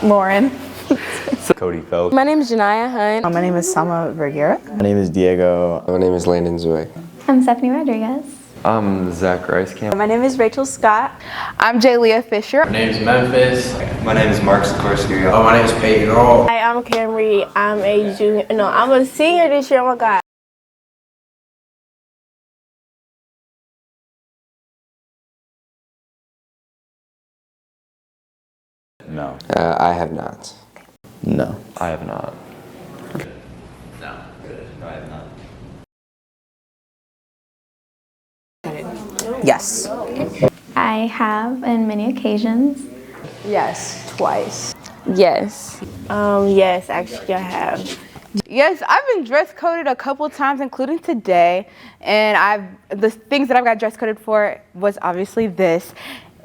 Lauren. Cody Phelps. My name is Janiyah Hunt. My name is Sama Vergara. My name is Diego. My name is Landon Zue. I'm Stephanie Rodriguez. I'm Zach Ricecamp. My name is Rachel Scott. I'm Jayleah Fisher. My name is Memphis. My name is Mark Sikorsky. My name is Peyton Hall. Hi, I'm Camry. I'm a junior. No, I'm a senior this year. Oh my God. No. I have not. No. I have not. No. No, I have not. Yes. I have on many occasions. Yes, twice. Yes. Yes, actually, I have. Yes, I've been dress coded a couple times, including today. And the things that I've got dress coded for was obviously this.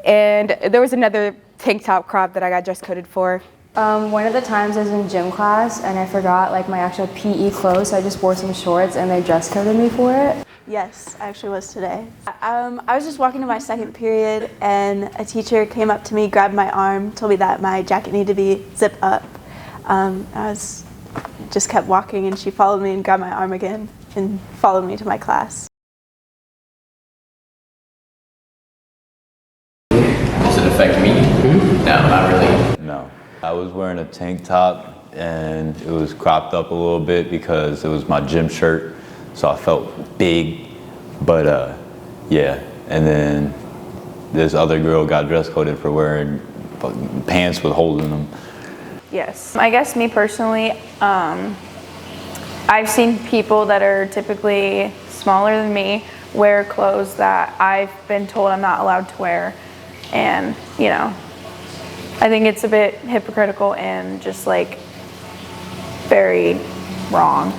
And there was another tank top crop that I got dress coded for. One of the times I was in gym class and I forgot like my actual PE clothes, so I just wore some shorts and they dress coded me for it. Yes, I actually was today. I was just walking to my second period and a teacher came up to me, grabbed my arm, told me that my jacket needed to be zipped up. Just kept walking and she followed me and grabbed my arm again and followed me to my class. Does it affect me? No, not really. No. I was wearing a tank top and it was cropped up a little bit because it was my gym shirt, so I felt big. But yeah, and then this other girl got dress coded for wearing pants with holes in them. Yes. I guess me personally, I've seen people that are typically smaller than me wear clothes that I've been told I'm not allowed to wear. And, you know, I think it's a bit hypocritical and just like very wrong.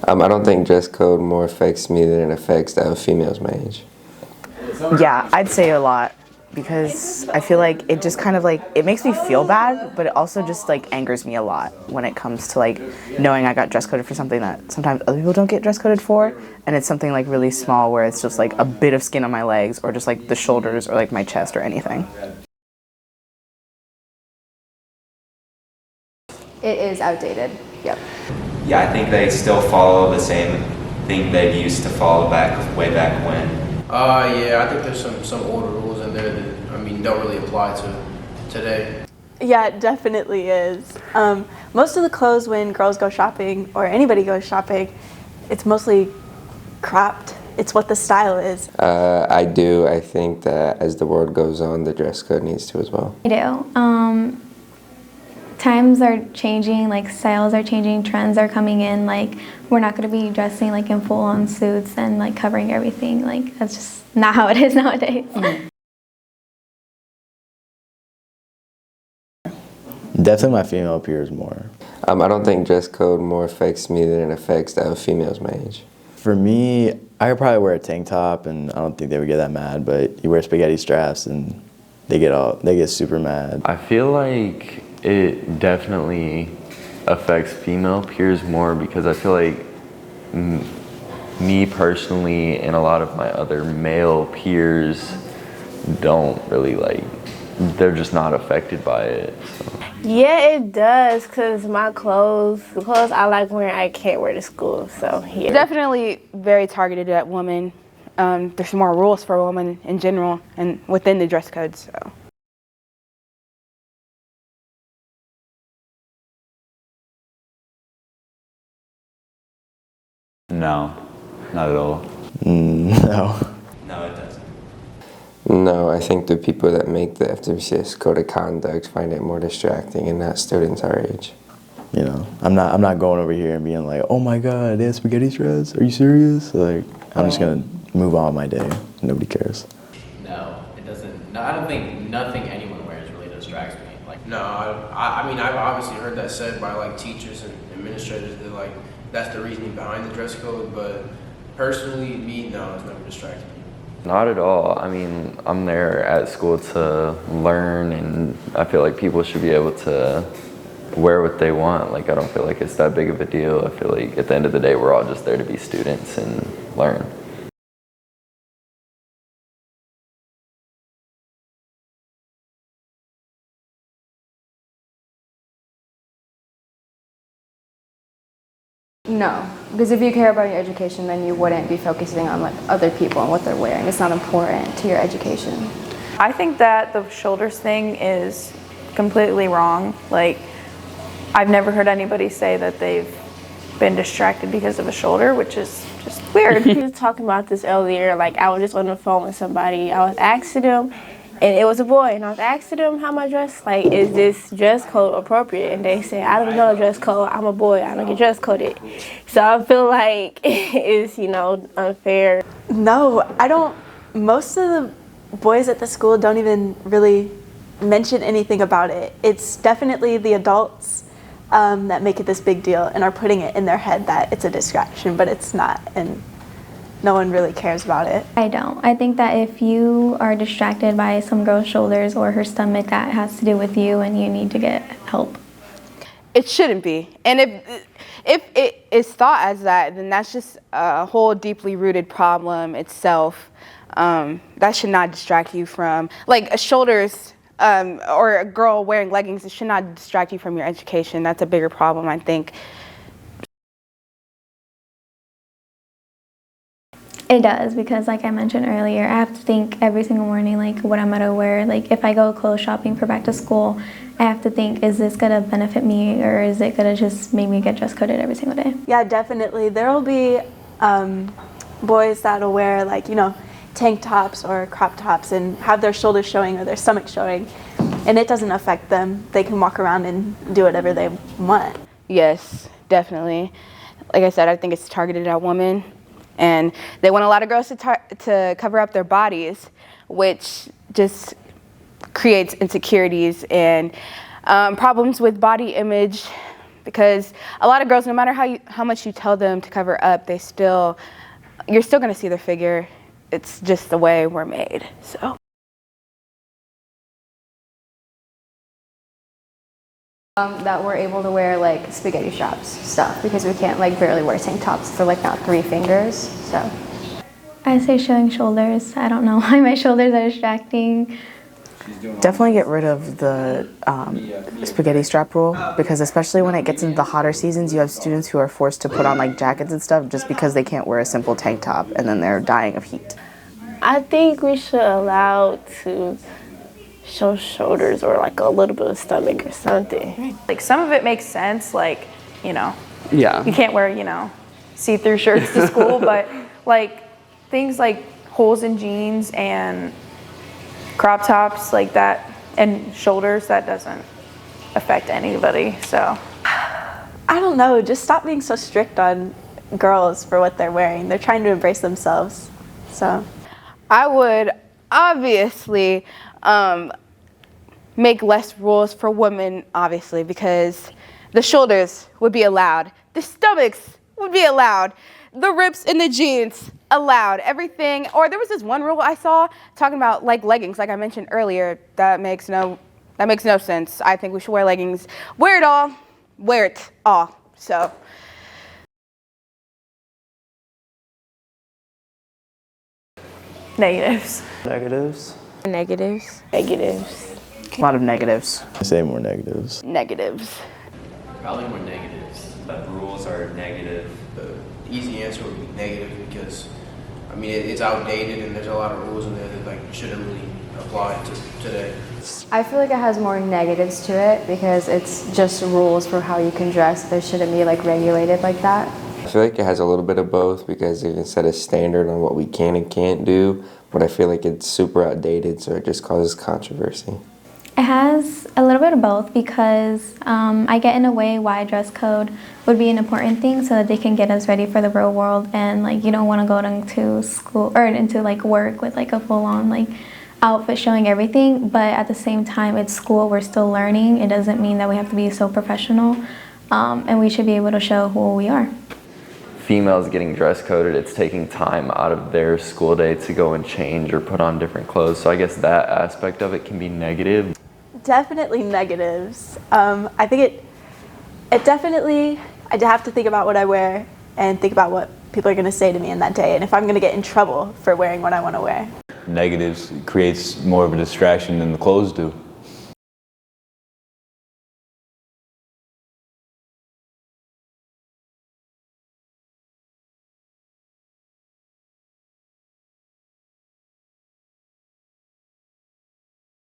I don't think dress code more affects me than it affects the other females my age. Yeah, I'd say a lot because I feel like it just kind of like, it makes me feel bad, but it also just like angers me a lot when it comes to like knowing I got dress coded for something that sometimes other people don't get dress coded for, and it's something like really small where it's just like a bit of skin on my legs or just like the shoulders or like my chest or anything. It is outdated. Yep. Yeah, I think they still follow the same thing they used to follow way back when. Yeah, I think there's some older rules in there that, don't really apply to today. Yeah, it definitely is. Most of the clothes when girls go shopping or anybody goes shopping, it's mostly cropped. It's what the style is. I do. I think that as the world goes on, the dress code needs to as well. I do. Times are changing, like styles are changing, trends are coming in, like we're not going to be dressing like in full-on suits and like covering everything. Like that's just not how it is nowadays. Definitely my female peers more. I don't think dress code more affects me than it affects the other females my age. For me, I could probably wear a tank top and I don't think they would get that mad, but you wear spaghetti straps and they get super mad. I feel like it definitely affects female peers more because I feel like me personally and a lot of my other male peers don't really they're just not affected by it. So. Yeah, it does, because the clothes I like wearing, I can't wear to school, so yeah. Definitely very targeted at women. There's more rules for women in general and within the dress code, so. No, not at all. No. No, it doesn't. No, I think the people that make the FWCS code of conduct find it more distracting and not students our age. You know, I'm not going over here and being like, oh my God, they have spaghetti straps? Are you serious? Like, I'm just gonna move on with my day. Nobody cares. No, it doesn't. No, I don't think nothing anyone wears really distracts me. No, I've obviously heard that said by like teachers and administrators that like that's the reasoning behind the dress code, but personally, no, it's never distracted me. Not at all. I'm there at school to learn, and I feel like people should be able to wear what they want. Like, I don't feel like it's that big of a deal. I feel like at the end of the day, we're all just there to be students and learn. No, because if you care about your education, then you wouldn't be focusing on like other people and what they're wearing. It's not important to your education. I think that the shoulders thing is completely wrong. Like, I've never heard anybody say that they've been distracted because of a shoulder, which is just weird. We were talking about this earlier. Like, I was just on the phone with somebody. I was asking them, and it was a boy, and I was asking them how my dress, like, is this dress code appropriate? And they said, I don't know dress code. I'm a boy. I don't get dress coded. So I feel like it's, you know, unfair. No, I don't. Most of the boys at the school don't even really mention anything about it. It's definitely the adults that make it this big deal and are putting it in their head that it's a distraction, but it's not, and no one really cares about it. I don't. I think that if you are distracted by some girl's shoulders or her stomach, that has to do with you and you need to get help. It shouldn't be. And if it is thought as that, then that's just a whole deeply rooted problem itself. That should not distract you from, like, a shoulders or a girl wearing leggings, it should not distract you from your education. That's a bigger problem, I think. It does, because like I mentioned earlier, I have to think every single morning, like, what I'm gonna wear. Like, if I go clothes shopping for back to school, I have to think, is this gonna benefit me, or is it gonna just make me get dress coded every single day? Yeah, definitely. There will be boys that'll wear, like, you know, tank tops or crop tops and have their shoulders showing or their stomach showing, and it doesn't affect them. They can walk around and do whatever they want. Yes, definitely. Like I said, I think it's targeted at women, and they want a lot of girls to cover up their bodies, which just creates insecurities and problems with body image, because a lot of girls, no matter how much you tell them to cover up, you're still going to see their figure. It's just the way we're made, so. That we're able to wear like spaghetti straps stuff, because we can't like barely wear tank tops for like not 3 fingers, so. I say showing shoulders. I don't know why my shoulders are distracting. Definitely get rid of the spaghetti strap rule, because especially when it gets into the hotter seasons, you have students who are forced to put on like jackets and stuff just because they can't wear a simple tank top, and then they're dying of heat. I think we should allow to show shoulders or like a little bit of stomach or something. Like, some of it makes sense, like, you know, Yeah. you can't wear, you know, see-through shirts to school, but like things like holes in jeans and crop tops like that and shoulders, that doesn't affect anybody, so. I don't know, just stop being so strict on girls for what they're wearing. They're trying to embrace themselves, so. I would obviously make less rules for women, obviously, because the shoulders would be allowed, the stomachs would be allowed, the rips in the jeans allowed, everything. Or there was this one rule I saw talking about like leggings, like I mentioned earlier. That makes no sense. I think we should wear leggings. Wear it all. So. Negatives. Negatives. Negatives. Negatives. A lot of negatives. I say more negatives. Negatives. Probably more negatives. But rules are negative. The easy answer would be negative because, I mean, it's outdated and there's a lot of rules in there that like shouldn't really apply to today. I feel like it has more negatives to it because it's just rules for how you can dress. There shouldn't be like regulated like that. I feel like it has a little bit of both, because it can set a standard on what we can and can't do, but I feel like it's super outdated, so it just causes controversy. It has a little bit of both, because I get in a way why dress code would be an important thing, so that they can get us ready for the real world, and like you don't want to go into school or into like work with like a full-on like outfit showing everything, but at the same time it's school, we're still learning. It doesn't mean that we have to be so professional, and we should be able to show who we are. Females getting dress coded, it's taking time out of their school day to go and change or put on different clothes. So I guess that aspect of it can be negative. Definitely negatives. I think it definitely, I have to think about what I wear and think about what people are going to say to me in that day, and if I'm going to get in trouble for wearing what I want to wear. Negatives creates more of a distraction than the clothes do.